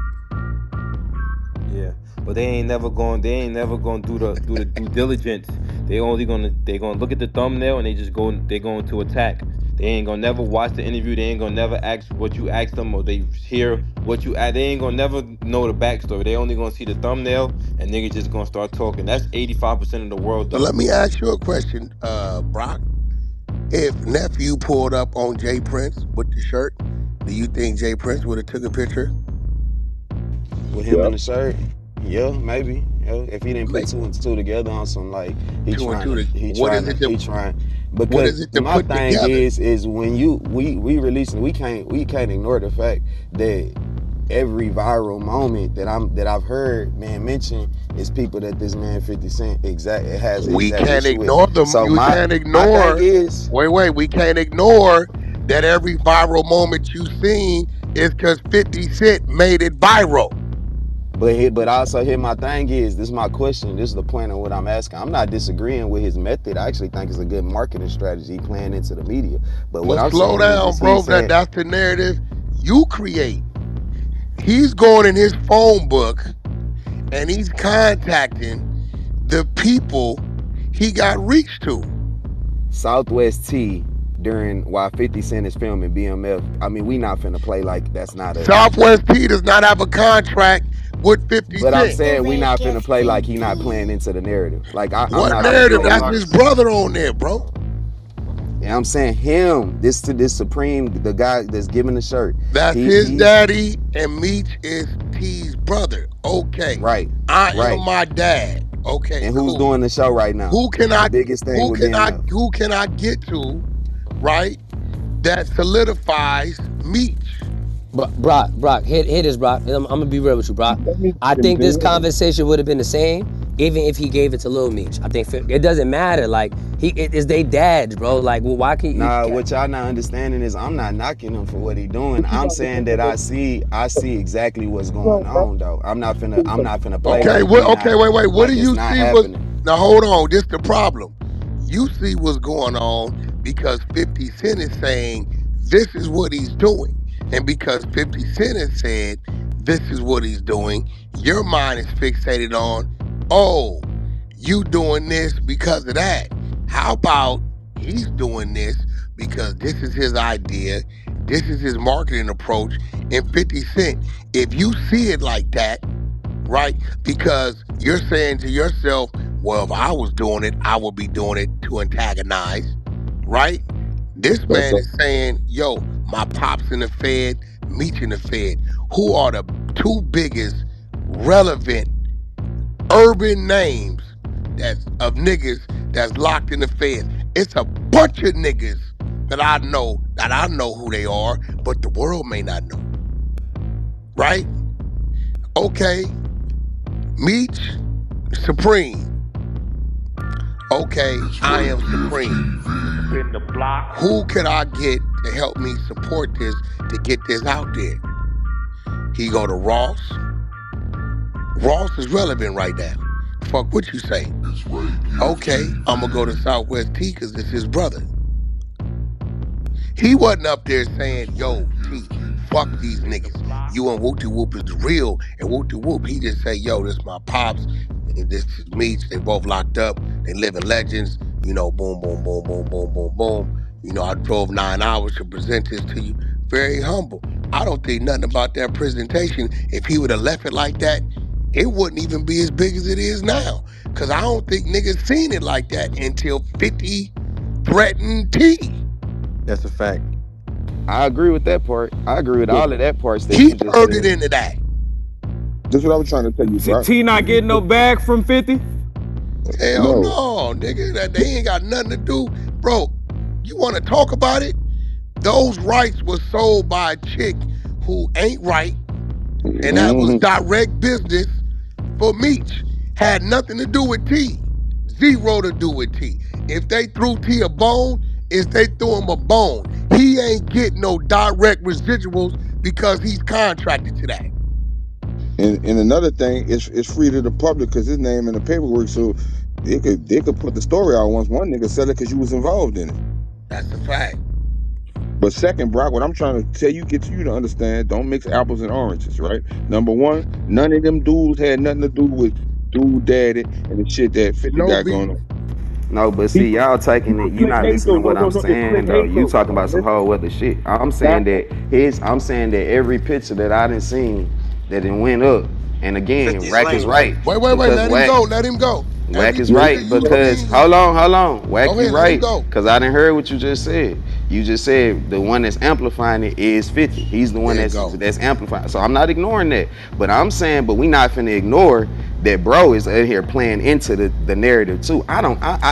Yeah, but they ain't never going to do the due diligence. They gonna look at the thumbnail and they going to attack. They ain't gonna never watch the interview. They ain't gonna never ask what you asked them or they hear what you add. They ain't gonna never know the backstory. They only gonna see the thumbnail and niggas just gonna start talking. That's 85% of the world So though. let me ask you a question, Brock. If nephew pulled up on Jay Prince with the shirt, do you think Jay Prince would have took a picture? With him Yeah. in the shirt, yeah, maybe. Yeah, if he didn't put Make two and two together on some like two and two. he trying What because is it to my put thing together? is when we releasing we can't ignore the fact that every viral moment that I've heard man mention is people that this man 50 Cent has the We exact can't issue with. ignore them. So You can't my thing ignore. is Wait. We can't ignore that every viral moment you seen is because 50 Cent made it viral. But also here my thing is this is my question. This is the point of what I'm asking. I'm not disagreeing with his method. I actually think it's a good marketing strategy playing into the media. But what But I'm slow saying down, is he bro. saying That's the narrative you create. He's going in his phone book and he's contacting the people he got reached to. Southwest T during while 50 Cent is filming BMF. I mean, we not finna play like that's not a. Southwest P does not have a contract with 50 But I'm Cent. saying we not finna play like he not playing 50. into the narrative. Like I'm What not I finna narrative? feel play. you. That's We. his brother on there, bro. And I'm saying him. This Supreme, the guy that's giving the shirt. That's his He's daddy, and Meech is T's brother. Okay, right, I am right. my dad. Okay, And who's cool. doing the show right now? Who can The I biggest thing who with can I BMF. who can I get to, right? That solidifies Meech. Brock, hit this, Brock. I'm gonna be real with you, Brock. Let me I get him think this there. conversation would have been the same even if he gave it to Lil Meech. I think it doesn't matter. Like it is they dads, bro. Like, well, why can't you? Nah, what y'all not understanding is I'm not knocking him for what he doing. I'm saying that I see exactly what's going on though. I'm not finna play Okay, like we okay, not wait. What do like it's you not see was happening. now hold on, this the problem. You see what's going on because 50 Cent is saying this is what he's doing. And because 50 Cent has said this is what he's doing, your mind is fixated on, oh, you doing this because of that. How about he's doing this because this is his idea, this is his marketing approach. And 50 Cent, if you see it like that, right? Because you're saying to yourself, well, if I was doing it, I would be doing it to antagonize, right? This That's man is saying, yo, my pops in the Fed, Meech in the Fed, who are the two biggest relevant urban names that's of niggas that's locked in the Fed. It's a bunch of niggas that I know who they are, but the world may not know, right? Okay, Meech, Supreme. Okay, It's I am Wake Gift Supreme. TV. Spin the block. Who can I get to help me support this, to get this out there? He go to Ross. Ross is relevant right now. Fuck what you say. It's Wake Gift Okay, I'm gonna go to TV. Southwest T because it's his brother. He wasn't up there saying, It's yo, Wake T, Gift fuck TV. these Spin the niggas. block. You and Whoop Whoop is real and Whoop Whoop. He just say, yo, this is my pops, and this is Meech. They both locked up. They living legends. You know, boom, boom, boom, boom, boom, boom, boom. You know, I drove 9 hours to present this to you. Very humble. I don't think nothing about that presentation. If he would have left it like that, it wouldn't even be as big as it is now. Because I don't think niggas seen it like that until 50 threatened T. That's a fact. I agree with that part. I agree with look, all of that parts that He you just turned it said. into that. this is what I was trying to tell you, See, bro. T not getting no bag from 50. Hell No, no, nigga. That they ain't got nothing to do. Bro, you want to talk about it? Those rights was sold by a chick who ain't right, and that was hmm direct business for Meech. Had nothing to do with T. Zero to do with T. If they threw T a bone, if they threw him a bone, he ain't getting no direct residuals because he's contracted to that. and another thing, it's free to the public because his name in the paperwork, so they could put the story out once one nigga sell it because you was involved in it. That's a fact. But second, Brock, what I'm trying to tell you, get you to understand, don't mix apples and oranges, right? Number one, none of them dudes had nothing to do with dude daddy and the shit that 50 No got beef. going on. No, but see, People, y'all taking it. people You click not hate listening though. to No, what no, I'm no, it's click saying though. hate You though. talking about some Listen, whole other shit. I'm that, saying that I'm saying that every picture that I done seen that it went up. And again, 50's Rack is lame. right Wait, because let him go. Let him go. Wack Every is no, picture right you no, because seen, hold on. Wack, go you ahead, let him right. go. Cause I didn't hear what you just said. You just said the one that's amplifying it is 50. He's the one There you that's go. that's amplifying. So I'm not ignoring that. But I'm saying, but we not finna ignore that bro is in here playing into the narrative too.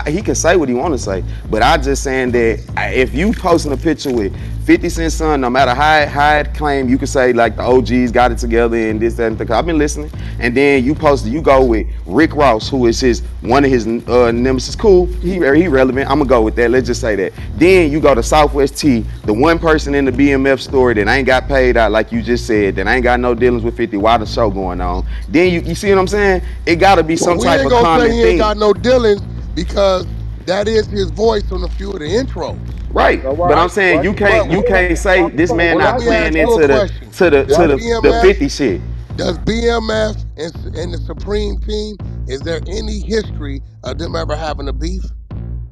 He can say what he wanna say, but I just saying that if you posting a picture with 50 Cent son, no matter how it claim, you can say like the OGs got it together and this, that, and the. I've been listening. And then you go with Rick Ross, who is one of his nemesis. Cool, he relevant. I'm gonna go with that. Let's just say that. Then you go to Southwest T, the one person in the BMF story that ain't got paid out, like you just said, that ain't got no dealings with 50 while the show going on. Then you see what I'm saying? It gotta be Well, some we type ain't of gonna say common he ain't thing. got no dealings because that is his voice on a few of the intros. Right, no, but I'm right, saying right. you But hold can't say this on, man Well, what let not I me just playing ask you said, a into the question. to the Does to the the BMF 50 shit. does BMF and the Supreme Team, is there any history of them ever having a beef?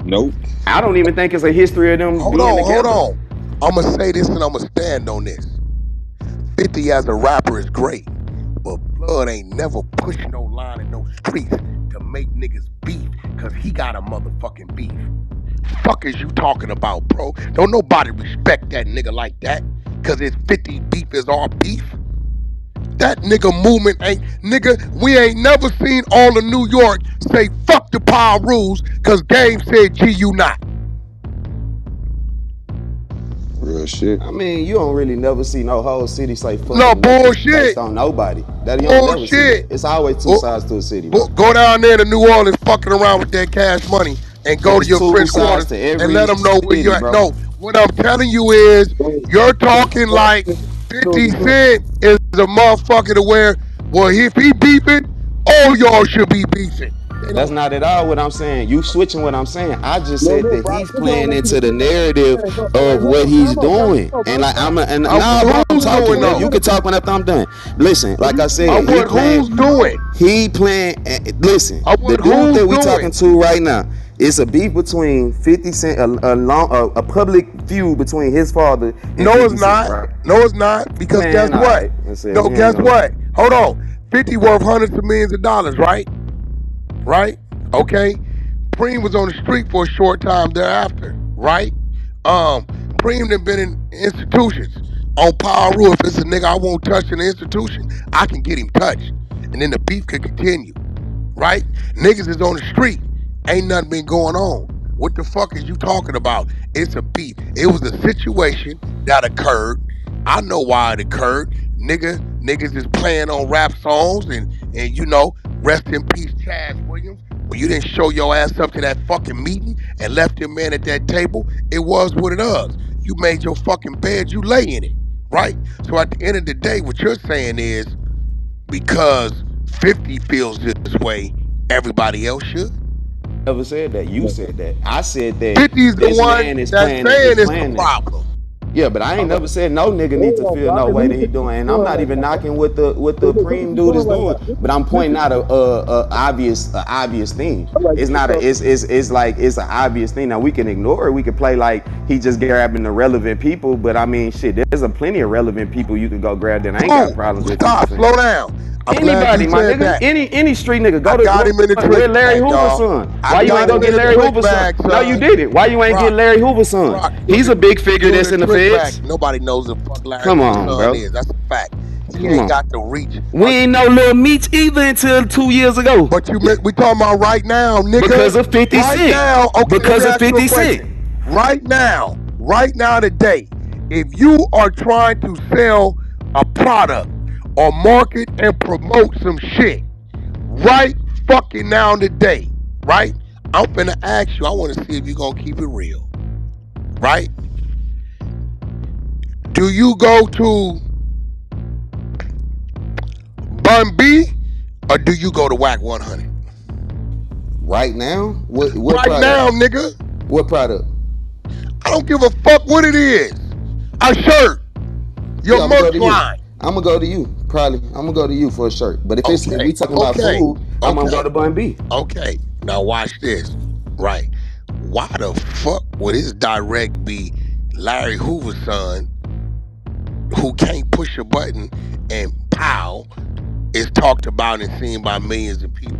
nope. I don't even think it's a history of them being Hold together. on. I'm gonna say this and I'm gonna stand on this. 50 as a rapper is great, but Blood ain't never pushed no line in no streets to make niggas beef because he got a motherfucking beef. Fuck is you talking about, bro? Don't nobody respect that nigga like that because it's 50 beef is our beef. That nigga movement ain't, nigga, we ain't never seen all of New York say fuck the power rules because Game said G you not. Real shit. I mean, you don't really never see no whole city say fuck No it based bullshit. on nobody. That you don't never see Bullshit. that. It's always two Go, sides to a city, bro. go down there to New Orleans fucking around with that cash money and go to It's your two French sides quarters to and every let them know where city, you're at. bro. No, what I'm telling you is So, you're talking like 50 Cent is a motherfucker to where, well, if he beefing, all y'all should be beefing. They That's don't not at all what I'm saying. You switching what I'm saying. I just no, said no, that bro. he's This is what I playing want you to into the do. narrative Hey, no, hey, of hold what on, he's time out, time doing. out, And time like out. and I nah, bro, want I'm who's talking, doing man. though. You can talk whenever I'm done. Listen, like I I said, want who's doing. he playing. Listen, I the want dude who's that we doing. talking to right now It's a beef between 50 Cent, a public feud between his father and No, it's 50 Cent, not. right? No, it's not. Because guess Man, all what? right. I said No, we ain't guess gonna. what? Hold on. 50 worth hundreds of millions of dollars, right? Right? Okay. Preme was on the street for a short time thereafter, right? Um, Preme done been in institutions on power rule. If it's a nigga I won't touch in the institution, I can get him touched. And then the beef could continue, right? Niggas is on the street. Ain't nothing been going on. What the fuck is you talking about? It's a beef. It was a situation that occurred. I know why it occurred. Niggas is playing on rap songs and rest in peace, Chaz Williams. When you didn't show your ass up to that fucking meeting and left your man at that table, it was what it was. You made your fucking bed, you lay in it, right? So at the end of the day, what you're saying is because 50 feels this way, everybody else should. Never said that. You said that. I said that 50's the this one man is that's playing saying is it's the playing that. problem. Yeah, but I ain't never said no nigga need to Hold on, feel bro. no Cause way he that he said doing, and I'm doing not right even now. knocking what the Look, Preme he's dude is doing right doing. now. But I'm pointing out a obvious thing. All right, It's not a so it's like it's an obvious thing. Now we can ignore it. We can play like he just grabbing the relevant people. But I mean, shit, there's a plenty of relevant people you can go grab that I ain't got Who? problems with people Stop, saying. slow down. I'm glad you Anybody, my said nigga. that. Any street nigga. I got him in the Where trick Larry bag, Hoover's dog. son? I Why you ain't got go him get in the Larry trick Hoover's son? bag, No, you son. didn't. Why you ain't get Rock, Larry Hoover's son? Rock. He's a big figure You in that's the in the trick bag. feds. Nobody knows the fuck Larry Come Hoover's on, son bro. is. That's a fact. He Come ain't on. got the reach. We ain't know Lil Meech either until 2 years ago. But we talking about right now, nigga. Because of 50 Right Cent. now. Okay, let me Because of ask you a 50 Cent. question. Right now today, if you are trying to sell a product or market and promote some shit, right fucking now today, right? I'm finna ask you, I want to see if you're gonna keep it real, right? Do you go to Bun B or do you go to Wack 100? Right now? What Right product? now, nigga. What product? I don't give a fuck what it is. A shirt, your Yeah, I'm gonna go merch to you. line. I'm gonna go to you. Probably. I'm gonna go to you for a shirt. But if Okay, we talking about okay, food, I'm gonna go okay, to Bun B. okay. Now watch this, right? Why the fuck would his direct be Larry Hoover's son who can't push a button and pow is talked about and seen by millions of people?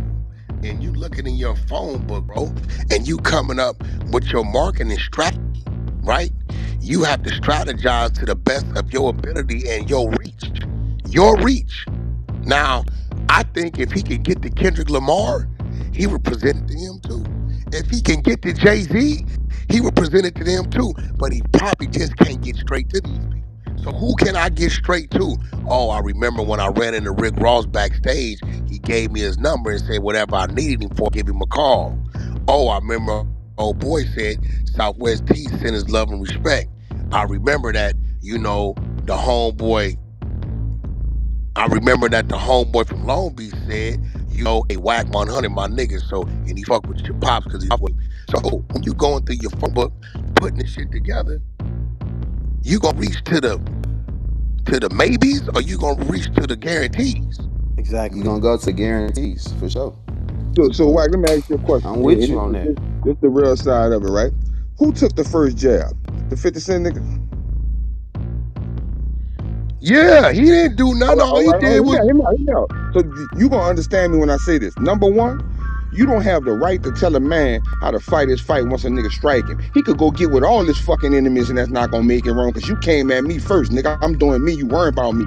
And you looking in your phone book, bro, and you coming up with your marketing strategy, right? You have to strategize to the best of your ability and your reach. Your reach. Now, I think if he can get to Kendrick Lamar, he would present it to him too. If he can get to Jay-Z, he would present it to them too. But he probably just can't get straight to these people. So who can I get straight to? Oh, I remember when I ran into Rick Ross backstage, he gave me his number and said whatever I needed him for, give him a call. Oh, I remember old boy said Southwest T sent his love and respect. I remember that, the homeboy I remember that the homeboy from Long Beach said, a Wack 100, my nigga. So, and he fuck with your pops because he fuck with him. So, when you going through your phone book, putting this shit together, you gonna reach to the maybes or you gonna reach to the guarantees? Exactly. You gonna go to guarantees for sure. So Wack, let me ask you a question. I'm with you on that. This is the real side of it, right? Who took the first jab? The 50 Cent nigga? Yeah, he didn't do nothing. All he All did right, was hear me out. So you gonna understand me when I say this. Number one, you don't have the right to tell a man how to fight his fight once a nigga strike him. He could go get with all his fucking enemies and that's not gonna make it wrong because you came at me first, nigga. I'm doing me, you worrying about me.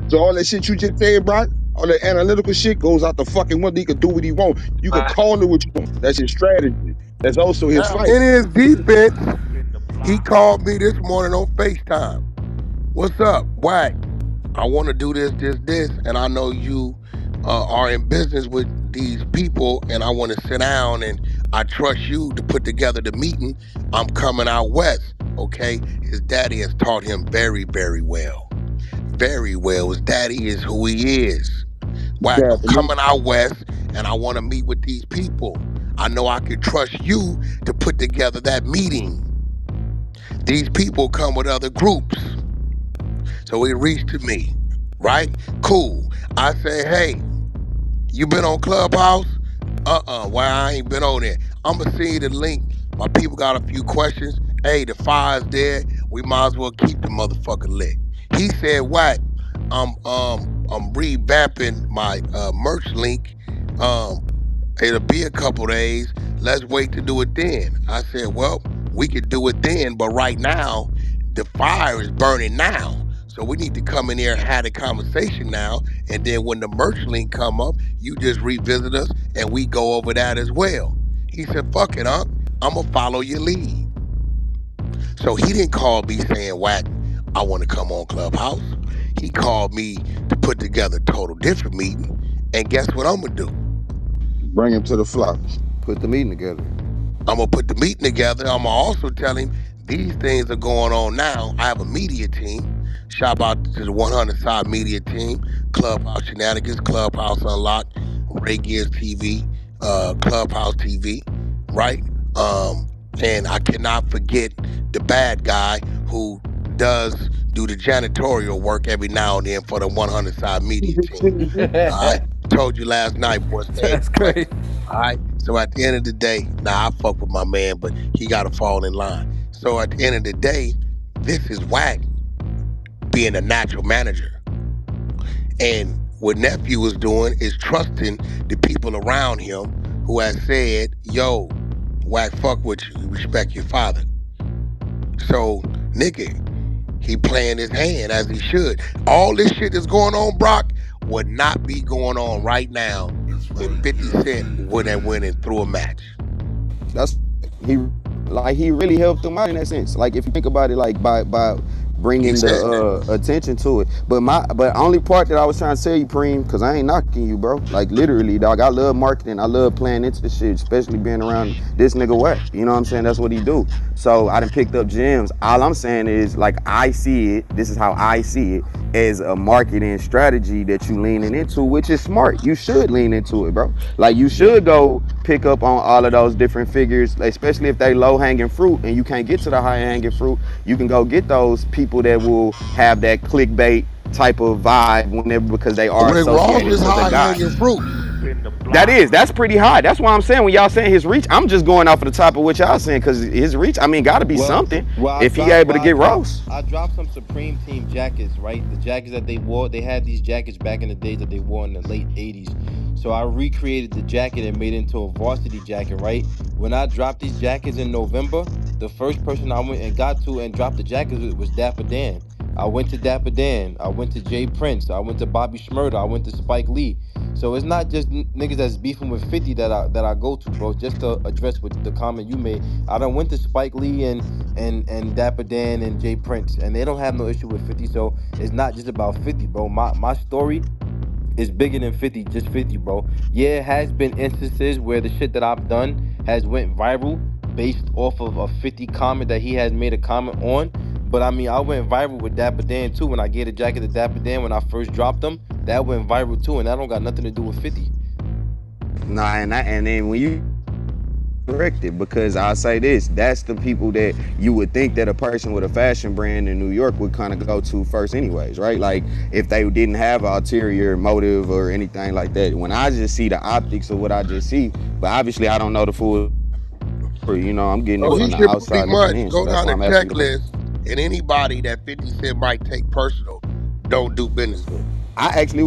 So all that shit you just said, bro, all that analytical shit goes out the fucking window. He could do what he want. You could call it what you want. That's his strategy. That's also his now fight. in his defense. He called me this morning on FaceTime. What's up, Wack? I want to do this, and I know you are in business with these people, and I want to sit down, and I trust you to put together the meeting. I'm coming out west, okay? His daddy has taught him very, very well. Very well. His daddy is who he is. Wack, I'm Japanese. coming out west, and I want to meet with these people. I know I can trust you to put together that meeting. These people come with other groups. So he reached to me, right? Cool. I say, hey, you been on Clubhouse? Why I ain't been on there? I'm gonna send you the link. My people got a few questions. Hey, the fire's there. We might as well keep the motherfucker lit. He said, "What? I'm revamping my merch link. Um, It'll be a couple days. Let's wait to do it then." I said, "Well, we could do it then, but right now, the fire is burning now. So we need to come in here and have a conversation now. And then when the merch link come up, you just revisit us and we go over that as well." He said, "Fuck it, Unc. I'm gonna follow your lead." So he didn't call me saying, "Wack, I want to come on Clubhouse." He called me to put together a total different meeting. And guess what I'm gonna do? Bring him to the flock. Put the meeting together. I'm gonna put the meeting together. I'm gonna also tell him these things are going on now. I have a media team. Shout out to the 100 Side Media Team, Clubhouse Shenanigans, Clubhouse Unlocked, Ray Gears TV, Clubhouse TV, right? And I cannot forget the bad guy who does do the janitorial work every now and then for the 100 Side Media Team. All right. Told you last night, boy, stay in That's your place. crazy. All right. So at the end of the day, I fuck with my man, but he got to fall in line. So at the end of the day, this is Wack being a natural manager. And what Nephew is doing is trusting the people around him who has said, "Yo, Wack, fuck with you. Respect your father." So, nigga, he playing his hand as he should. All this shit that's going on, Brock, would not be going on right now if 50 Cent went and threw a match. That's he he really helped them out in that sense. Like if you think about it, like by He bringing said that. the attention to it. But only part that I was trying to tell you, Preme, because I ain't knocking you, bro. Like literally, dog. I love marketing. I love playing into the shit, especially being around this nigga Wack. You know what I'm saying? That's what he do. So I done picked up gems. All I'm saying is like I see it. This is how I see it as a marketing strategy that you leaning into, which is smart. You should lean into it, bro. Like you should go pick up on all of those different figures, especially if they low hanging fruit and you can't get to the high hanging fruit. You can go get those people that will have that clickbait type of vibe whenever because they are Rick Ross associated is to the high guy. hanging fruit. That's pretty high. That's why I'm saying when y'all saying his reach, I'm just going off of the top of what y'all saying because his reach, I mean, got to be something if he able to get roast. I dropped some Supreme Team jackets, right? The jackets that they wore, they had these jackets back in the days that they wore in the late 80s. So I recreated the jacket and made it into a varsity jacket, right? When I dropped these jackets in November, the first person I went and got to and dropped the jackets with was Dapper Dan. I went to Dapper Dan. I went to Jay Prince. I went to Bobby Shmurda. I went to Spike Lee. So it's not just niggas that's beefing with 50 that I go to, bro. Just to address what the comment you made, I done went to Spike Lee and Dapper Dan and Jay Prince, and they don't have no issue with 50. So it's not just about 50, bro. My story is bigger than 50, just 50, bro. Yeah, it has been instances where the shit that I've done has went viral based off of a 50 comment that he has made a comment on. But I mean, I went viral with Dapper Dan too. When I gave a jacket to Dapper Dan when I first dropped them, that went viral too, and that don't got nothing to do with 50. Nah, and then when you correct it, because I'll say this, that's the people that you would think that a person with a fashion brand in New York would kind of go to first anyways, right? Like if they didn't have an ulterior motive or anything like that. When I just see the optics of what I just see, but obviously I don't know the full, you know, I'm getting it So he from the should pretty outside looking much in, so go that's down why the I'm asking you. checklist, and anybody that 50 Cent might take personal, don't do business with. I actually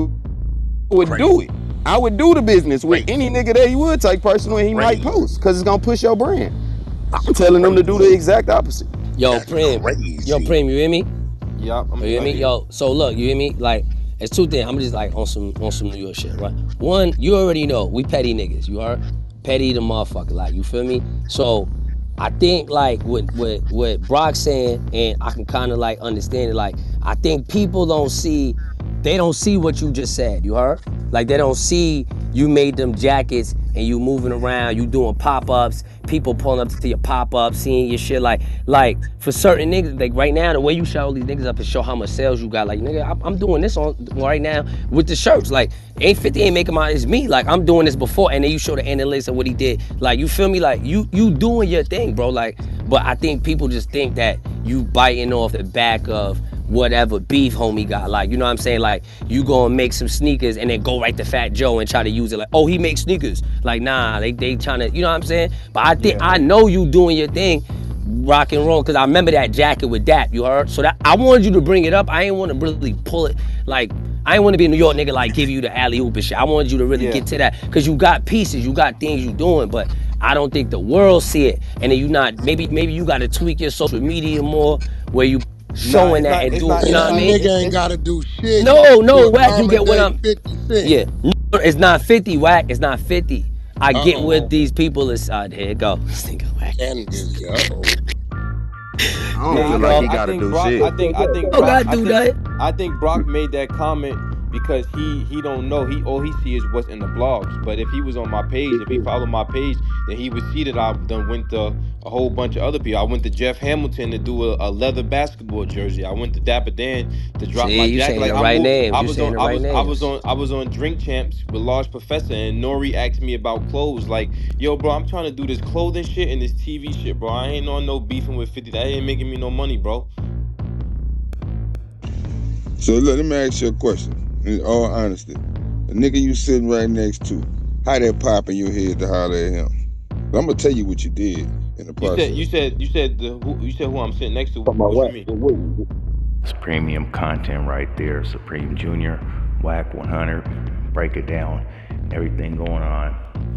would do Crazy. it. I would do the business with Crazy. any nigga that he would take personal and he might Crazy. post because it's gonna push your brand. That's I'm telling them to do the crazy. exact opposite. Yo, That's Preme. Yo, crazy. Preme, you hear me? Yeah, You hear I me? hear you. Yo, so look, you hear me? Like, it's two things. I'm just like on some New York shit, right? One, you already know, we petty niggas. You heard? Petty the motherfucker, like, you feel me? So I think like what Brock's saying, and I can kind of like understand it. Like, I think people they don't see what you just said. You heard? Like, they don't see you made them jackets and you moving around, you doing pop-ups, people pulling up to your pop-ups, seeing your shit. Like for certain niggas, like right now, the way you show all these niggas up and show how much sales you got. Like, nigga, I'm doing this on right now with the shirts. Like, ain't 50 ain't making mine, it's me. Like, I'm doing this before, and then you show the analytics of what he did. Like, you feel me? Like, you doing your thing, bro. Like, but I think people just think that you biting off the back of whatever beef homie got. Like, you know what I'm saying? Like, you gonna make some sneakers and then go right to Fat Joe and try to use it like, oh, he makes sneakers. Like, nah, they trying to, you know what I'm saying? But I think, I know you doing your thing, rock and roll, because I remember that jacket with Dap, you heard? So that I wanted you to bring it up. I ain't want to really pull it, like, I ain't want to be a New York nigga, like, give you the alley-oop and shit. I wanted you to really get to that, because you got pieces, you got things you doing, but I don't think the world see it. And then you not, maybe you got to tweak your social media more, where you Nah, showing that and it's doing, not, you know it's what I not, mean? Nigga ain't it's gotta do shit to No, Wack, you get what accommodate I'm, 50 Cent. yeah. No, it's not 50, Wack, it's not 50. I get Uh-oh. what these people is, here it go. This nigga Wack. Cannon just, uh-oh. I There don't you feel go. like he I gotta think do Brock. shit. Oh, God, do that. I think Brock made that comment because he don't know. All he see is what's in the blogs. But if he was on my page, if he followed my page, then he would see that I done went to a whole bunch of other people. I went to Jeff Hamilton to do a leather basketball jersey. I went to Dapper Dan to drop See, my you jacket. saying Like the I right moved. names. I You was saying on. the right names. I was on Drink Champs with Large Professor, and Nori asked me about clothes. Like, yo, bro, I'm trying to do this clothing shit and this TV shit, bro. I ain't on no beefing with 50. That ain't making me no money, bro. So look, let me ask you a question. In all honesty, the nigga you sitting right next to, how that pop in your head to holler at him? I'm gonna tell you what you did in the process. You said who I'm sitting next to. What you mean? It's premium content right there. Supreme Junior, Wack 100, break it down. Everything going on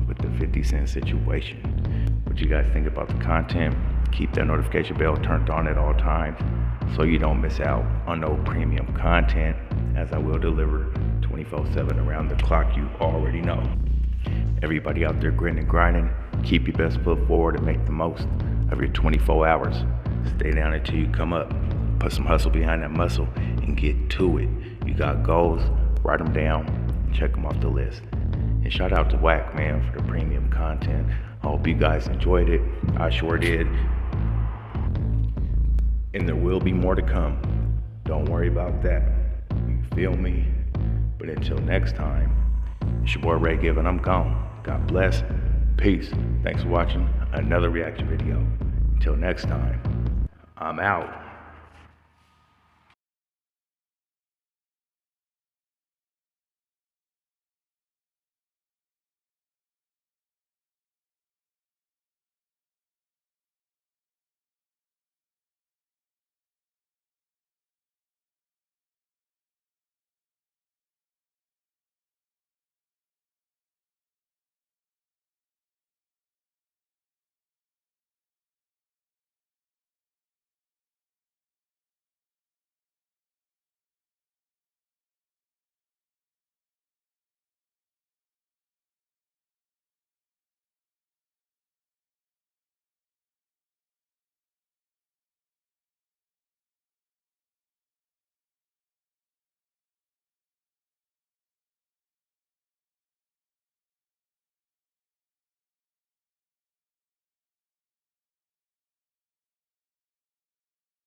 with the 50 Cent situation. What you guys think about the content? Keep that notification bell turned on at all times so you don't miss out on no premium content, as I will deliver 24/7 around the clock. You already know. Everybody out there gritting and grinding, keep your best foot forward and make the most of your 24 hours. Stay down until you come up. Put some hustle behind that muscle and get to it. You got goals, write them down, check them off the list. And shout out to Wack, man, for the premium content. I hope you guys enjoyed it. I sure did. And there will be more to come. Don't worry about that. You feel me? But until next time, it's your boy Ray Given. I'm gone. God bless. Peace. Thanks for watching another reaction video. Until next time, I'm out.